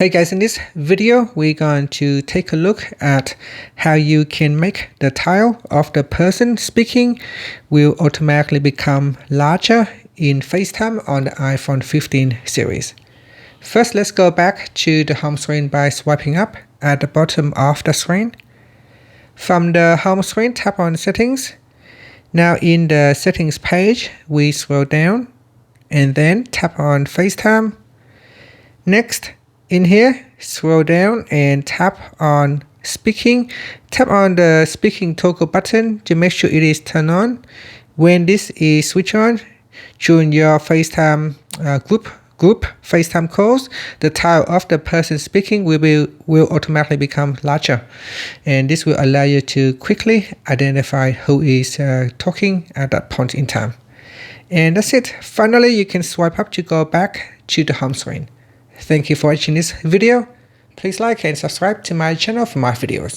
Hey guys, in this video, we're going to take a look at how you can make the tile of the person speaking will automatically become larger in FaceTime on the iPhone 15 series. First, let's go back to the home screen by swiping up at the bottom of the screen. From the home screen, tap on Settings. Now in the Settings page, we scroll down and then tap on FaceTime. Next, in here, scroll down and tap on Speaking. Tap on the Speaking toggle button to make sure it is turned on. When this is switched on, during your FaceTime group FaceTime calls, the tile of the person speaking will automatically become larger. And this will allow you to quickly identify who is talking at that point in time. And that's it. Finally, you can swipe up to go back to the home screen. Thank you for watching this video. Please like and subscribe to my channel for more videos.